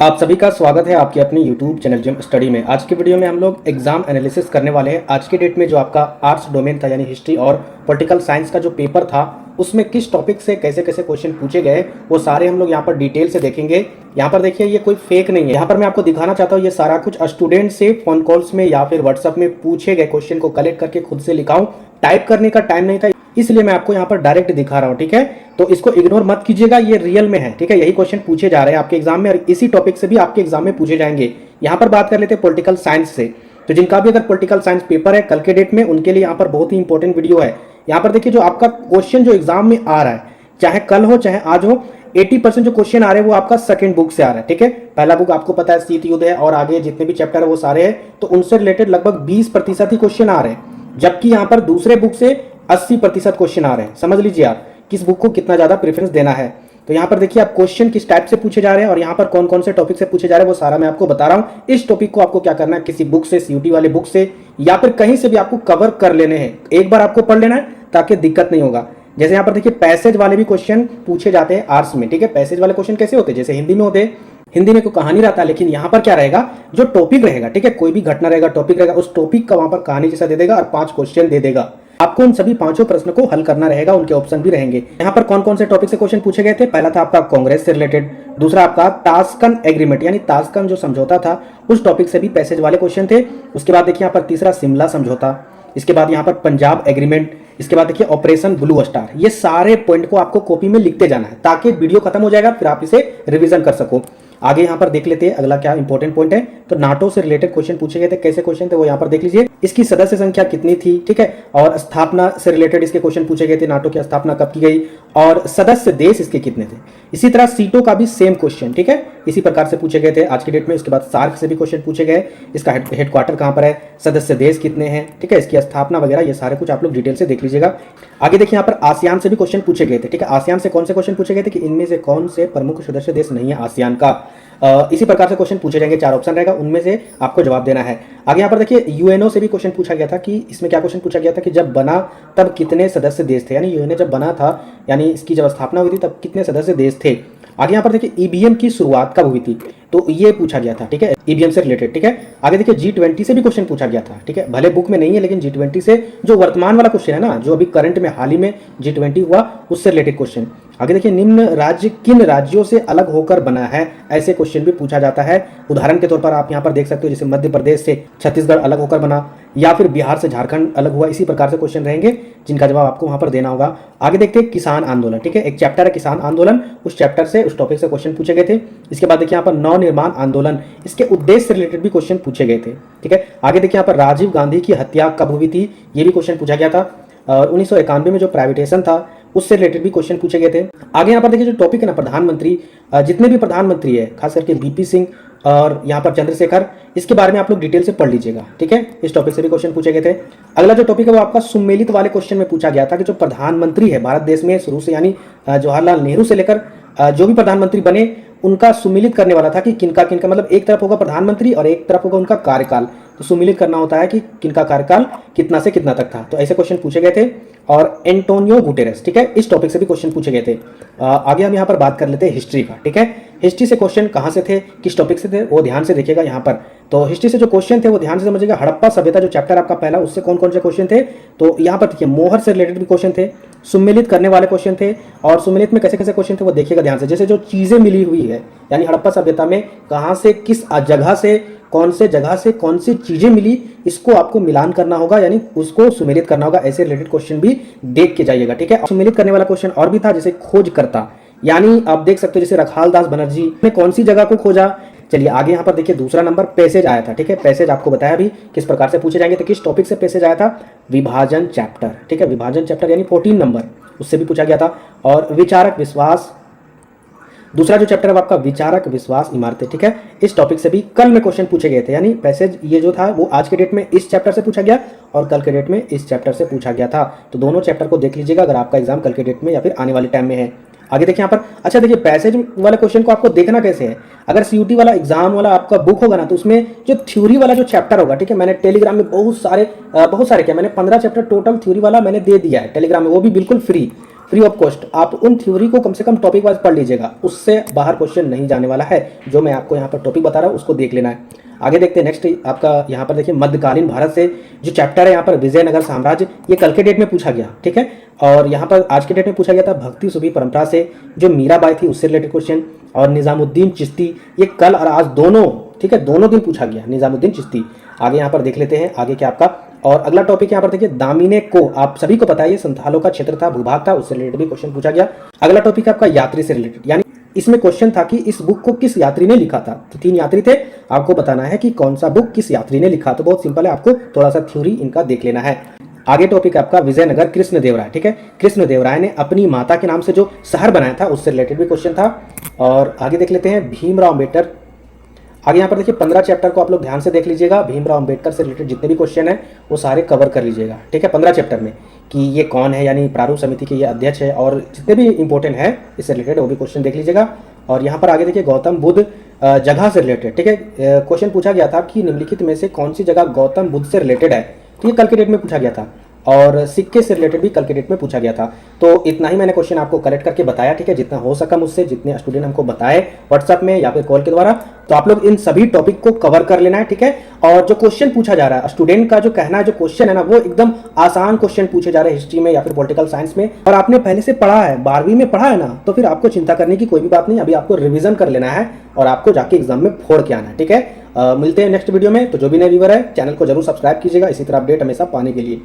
आप सभी का स्वागत है आपके अपने YouTube चैनल जिम स्टडी में। आज की वीडियो में हम लोग एग्जाम एनालिसिस करने वाले हैं। आज के डेट में जो आपका आर्ट्स डोमेन था यानी हिस्ट्री और पॉलिटिकल साइंस का जो पेपर था उसमें किस टॉपिक से कैसे कैसे क्वेश्चन पूछे गए वो सारे हम लोग यहाँ पर डिटेल से देखेंगे। यहाँ पर देखिए ये कोई फेक नहीं है। यहाँ पर मैं आपको दिखाना चाहता हूँ ये सारा कुछ स्टूडेंट से फोन कॉल्स में या फिर व्हाट्सएप में पूछे गए क्वेश्चन को कलेक्ट करके खुद से लिखा हूँ। टाइप करने का टाइम नहीं था इसलिए मैं आपको यहाँ पर डायरेक्ट दिखा रहा हूँ, ठीक है। तो इसको इग्नोर मत कीजिएगा, ये रियल में है, ठीक है। यही क्वेश्चन पूछे जा रहे हैं आपके एग्जाम में और इसी टॉपिक से भी आपके एग्जाम में पूछे जाएंगे। यहाँ पर बात कर लेते हैं पॉलिटिकल साइंस से। तो जिनका भी अगर पॉलिटिकल साइंस पेपर है कल के डेट में उनके लिए यहाँ पर बहुत ही इंपॉर्टेंट वीडियो है। यहाँ पर देखिए जो आपका क्वेश्चन जो एग्जाम में आ रहा है चाहे कल हो चाहे आज हो, 80% जो क्वेश्चन आ रहे हैं वो आपका सेकंड बुक से आ रहा है, ठीक है। पहला बुक आपको पता है शीत युद्ध है और आगे जितने भी चैप्टर है वो सारे हैं, तो उनसे रिलेटेड लगभग 20% ही क्वेश्चन आ रहे हैं, जबकि यहाँ पर दूसरे बुक से 80% क्वेश्चन आ रहे हैं। समझ लीजिए आप किस बुक को कितना ज्यादा प्रेफरेंस देना है। तो यहाँ पर देखिए आप क्वेश्चन किस टाइप से पूछे जा रहे हैं और यहाँ पर कौन कौन से टॉपिक से पूछे जा रहे हैं वो सारा मैं आपको बता रहा हूँ। इस टॉपिक को आपको क्या करना है, किसी बुक से, सीयूटी वाले बुक से या फिर कहीं से भी आपको कवर कर लेने हैं। एक बार आपको पढ़ लेना है ताकि दिक्कत नहीं होगा। जैसे यहाँ पर देखिए पैसेज वाले भी क्वेश्चन पूछे जाते हैं आर्ट्स में, ठीक है। पैसेज वाले क्वेश्चन कैसे होते हैं, जैसे हिंदी में होते हैं, हिंदी में कोई कहानी रहता है, लेकिन यहाँ पर क्या रहेगा, जो टॉपिक रहेगा, ठीक है, कोई भी घटना रहेगा, टॉपिक रहेगा, उस टॉपिक का वहां पर कहानी जैसा दे देगा और 5 क्वेश्चन दे देगा। आपको उन सभी 5 प्रश्न को हल करना रहेगा, उनके ऑप्शन भी रहेंगे। यहाँ पर कौन कौन से टॉपिक से क्वेश्चन पूछे गए थे, पहला था आपका कांग्रेस से रिलेटेड, दूसरा आपका ताशकंद एग्रीमेंट यानी ताशकंद जो समझौता था उस टॉपिक से भी पैसेज वाले क्वेश्चन थे। उसके बाद देखिए यहाँ पर तीसरा शिमला समझौता, इसके बाद यहाँ पर पंजाब एग्रीमेंट, इसके बाद देखिए ऑपरेशन ब्लू स्टार। ये सारे पॉइंट को आपको कॉपी में लिखते जाना है ताकि वीडियो खत्म हो जाएगा फिर आप इसे रिवीजन कर सको। आगे यहाँ पर देख लेते हैं अगला क्या इंपॉर्टेंट पॉइंट है। तो नाटो से रिलेटेड क्वेश्चन पूछे गए थे, कैसे क्वेश्चन थे वो यहाँ पर देख लीजिए। इसकी सदस्य संख्या कितनी थी, ठीक है, और स्थापना से रिलेटेड इसके क्वेश्चन पूछे गए थे, नाटो की स्थापना कब की गई और सदस्य देश इसके कितने थे। इसी तरह सीटों का भी सेम क्वेश्चन, ठीक है, इसी प्रकार से पूछे गए थे आज की डेट में। उसके बाद सार्क से भी क्वेश्चन पूछे गए, इसका हेडक्वार्टर कहाँ पर है, सदस्य देश कितने हैं, ठीक है, इसकी स्थापना वगैरह ये सारे कुछ आप लोग डिटेल से देख लीजिएगा। आगे देखिए यहाँ पर आसियान से भी क्वेश्चन पूछे गए थे, ठीक है। आसियान से कौन से क्वेश्चन पूछे गए थे कि इनमें से कौन से प्रमुख सदस्य देश नहीं है आसियान का। इसी प्रकार से क्वेश्चन पूछे जाएंगे, 4 ऑप्शन रहेगा, उनमें से आपको जवाब देना है। आगे यहाँ पर देखिए यूएनओ से भी क्वेश्चन पूछा गया था कि इसमें क्या क्वेश्चन पूछा गया था कि जब बना तब कितने सदस्य देश थे, यानी यूएनओ जब बना था यानी इसकी जब स्थापना हुई थी तब कितने सदस्य देश थे। आगे यहाँ पर देखिए ईवीएम की शुरुआत कब हुई थी, तो ये पूछा गया था, ठीक है, ईवीएम से रिलेटेड, ठीक है। आगे देखिए G20 से भी क्वेश्चन पूछा गया था, ठीक है, भले बुक में नहीं है लेकिन G20 से जो वर्तमान वाला क्वेश्चन है ना, जो अभी करंट में हाल ही में G20 हुआ उससे रिलेटेड क्वेश्चन। आगे देखिए निम्न राज्य किन राज्यों से अलग होकर बना है, ऐसे क्वेश्चन भी पूछा जाता है। उदाहरण के तौर पर आप यहाँ पर देख सकते हो, जैसे मध्य प्रदेश से छत्तीसगढ़ अलग होकर बना या फिर बिहार से झारखंड अलग हुआ। इसी प्रकार से क्वेश्चन रहेंगे जिनका जवाब आपको वहां पर देना होगा। आगे देखते हैं किसान आंदोलन, ठीक है, एक चैप्टर है किसान आंदोलन, उस चैप्टर से उस टॉपिक से क्वेश्चन पूछे गए थे। इसके बाद देखिए यहाँ पर नव निर्माण आंदोलन, इसके उद्देश्य से रिलेटेड भी क्वेश्चन पूछे गए थे, ठीक है। आगे देखिए यहाँ पर राजीव गांधी की हत्या कब हुई थी, ये भी क्वेश्चन पूछा गया था। और 1991 में जो प्राइवेटेशन था उससे रिलेटेड भी क्वेश्चन पूछे गए थे। आगे यहाँ पर देखिए जो टॉपिक है ना, प्रधानमंत्री, जितने भी प्रधानमंत्री है खास करके बीपी सिंह और यहाँ पर चंद्रशेखर, इसके बारे में आप लोग डिटेल से पढ़ लीजिएगा, ठीक है। इस टॉपिक से भी क्वेश्चन पूछे गए थे। अगला जो टॉपिक है वो आपका सुमेलित वाले क्वेश्चन में पूछा गया था कि जो प्रधानमंत्री है भारत देश में शुरू से यानी जवाहरलाल नेहरू से लेकर जो भी प्रधानमंत्री बने उनका सुमेलित करने वाला था कि किनका किनका, मतलब एक तरफ होगा प्रधानमंत्री और एक तरफ होगा उनका कार्यकाल, तो सुमेलित करना होता है कि किनका कार्यकाल कितना से कितना तक था। तो ऐसे क्वेश्चन पूछे गए थे। और एंटोनियो गुटेरेस, ठीक है, इस टॉपिक से भी क्वेश्चन पूछे गए थे। आगे हम यहाँ पर बात कर लेते हैं हिस्ट्री का, ठीक है। हिस्ट्री से क्वेश्चन कहाँ से थे, किस टॉपिक से थे वो ध्यान से देखिएगा यहाँ पर। तो हिस्ट्री से जो क्वेश्चन थे वो ध्यान से समझिएगा। हड़प्पा सभ्यता जो चैप्टर आपका पहला, उससे कौन कौन से क्वेश्चन थे, तो यहाँ पर देखिए मोहर से रिलेटेड भी क्वेश्चन थे, सुमेलित करने वाले क्वेश्चन थे और सुमेलित में कैसे कैसे क्वेश्चन थे वो देखिएगा ध्यान से। जैसे जो चीजें मिली हुई है यानी हड़प्पा सभ्यता में कहाँ से किस जगह से कौन सी चीजें मिली, इसको आपको मिलान करना होगा यानी उसको सुमेलित करना होगा। ऐसे रिलेटेड क्वेश्चन भी देख के जाइएगा, ठीक है। सुमेलित करने वाला क्वेश्चन और भी था, जैसे खोजकर्ता, यानी आप देख सकते हो जैसे रखालदास बनर्जी ने कौन सी जगह को खोजा। चलिए आगे यहाँ पर देखिए दूसरा नंबर पैसेज आया था, ठीक है। पैसेज आपको बताया भी किस प्रकार से पूछे जाएंगे, तो किस टॉपिक से पैसेज आया था, विभाजन चैप्टर, ठीक है, विभाजन चैप्टर यानी 14 नंबर, उससे भी पूछा गया था। और विचारक विश्वास, दूसरा जो चैप्टर है आपका विचारक विश्वास इमारतें, ठीक है, इस टॉपिक से भी कल में क्वेश्चन पूछे गए थे। यानी पैसेज ये जो था वो आज के डेट में इस चैप्टर से पूछा गया और कल के डेट में इस चैप्टर से पूछा गया था। तो दोनों चैप्टर को देख लीजिएगा अगर आपका एग्जाम कल के डेट में या फिर आने वाले टाइम में है। आगे देखिए यहाँ पर, अच्छा देखिए पैसेज वाले क्वेश्चन को आपको देखना कैसे है, अगर सीयूटी वाला एग्जाम वाला आपका बुक होगा ना तो उसमें जो थ्योरी वाला जो चैप्टर होगा, ठीक है, मैंने टेलीग्राम में बहुत सारे क्या मैंने 15 चैप्टर टोटल थ्योरी वाला मैंने दे दिया है टेलीग्राम में, वो भी बिल्कुल फ्री फ्री ऑफ कॉस्ट। आप उन थ्योरी को कम से कम टॉपिक वाइज पढ़ लीजिएगा, उससे बाहर क्वेश्चन नहीं जाने वाला है। जो मैं आपको यहाँ पर टॉपिक बता रहा हूँ उसको देख लेना है। आगे देखते हैं नेक्स्ट आपका यहाँ पर देखिए मध्यकालीन भारत से जो चैप्टर है यहाँ पर विजयनगर साम्राज्य, ये कल के डेट में पूछा गया, ठीक है। और यहाँ पर आज के डेट में पूछा गया था भक्ति सूफी परंपरा से जो मीराबाई थी उससे रिलेटेड क्वेश्चन, और निजामुद्दीन चिश्ती, ये कल और आज दोनों, ठीक है, दोनों दिन पूछा गया निजामुद्दीन चिश्ती। आगे यहाँ पर देख लेते हैं आगे क्या आपका, और अगला टॉपिक यहाँ पर देखिए दामिने को, आप सभी को पता है ये संथालों का क्षेत्र था, भूभाग था, उससे रिलेटेड भी क्वेश्चन पूछा गया। अगला टॉपिक आपका यात्री से रिलेटेड, यानी इसमें क्वेश्चन था कि इस बुक को किस यात्री ने लिखा था। तो 3 यात्री थे, आपको बताना है कि कौन सा बुक किस यात्री ने लिखा। तो बहुत सिंपल है, आपको थोड़ा सा थ्योरी इनका देख लेना है। आगे टॉपिक आपका विजयनगर कृष्णदेवराय, ठीक है। कृष्णदेवराय ने अपनी माता के नाम से जो शहर बनाया था उससे रिलेटेड भी क्वेश्चन था। और आगे देख लेते हैं भीमराव अम्बेडकर। आगे यहाँ पर देखिए 15 चैप्टर को आप लोग ध्यान से देख लीजिएगा। भीमराव अम्बेडकर से रिलेटेड जितने भी क्वेश्चन है वो सारे कवर कर लीजिएगा, ठीक है, 15 चैप्टर में, कि ये कौन है, यानी प्रारूप समिति के ये अध्यक्ष है, और जितने भी इंपॉर्टेंट है इससे रिलेटेड वो भी क्वेश्चन देख लीजिएगा। और यहाँ पर आगे देखिए गौतम बुद्ध जगह से रिलेटेड, ठीक है, क्वेश्चन पूछा गया था कि निम्नलिखित में से कौन सी जगह गौतम बुद्ध से रिलेटेड है। तो ये कल के डेट में पूछा गया था, और सिक्के से रिलेटेड भी कल के डेट में पूछा गया था। तो इतना ही मैंने क्वेश्चन आपको कलेक्ट करके बताया, ठीक है, जितना हो सका मुझसे, जितने स्टूडेंट हमको बताए व्हाट्सएप में या फिर कॉल के द्वारा। तो आप लोग इन सभी टॉपिक को कवर कर लेना है, ठीक है। और जो क्वेश्चन पूछा जा रहा है, स्टूडेंट का जो कहना है, जो क्वेश्चन है ना, वो एकदम आसान क्वेश्चन पूछे जा रहे हैं हिस्ट्री में या फिर पॉलिटिकल साइंस में, और आपने पहले से पढ़ा है, 12वीं में पढ़ा है ना, तो फिर आपको चिंता करने की कोई भी बात नहीं। अभी आपको रिविजन कर लेना है और आपको जाके एग्जाम में फोड़ के आना है, ठीक है। मिलते हैं नेक्स्ट वीडियो में। तो जो भी नए व्यूअर है चैनल को जरूर सब्सक्राइब कीजिएगा इसी तरह अपडेट हमेशा पाने के लिए।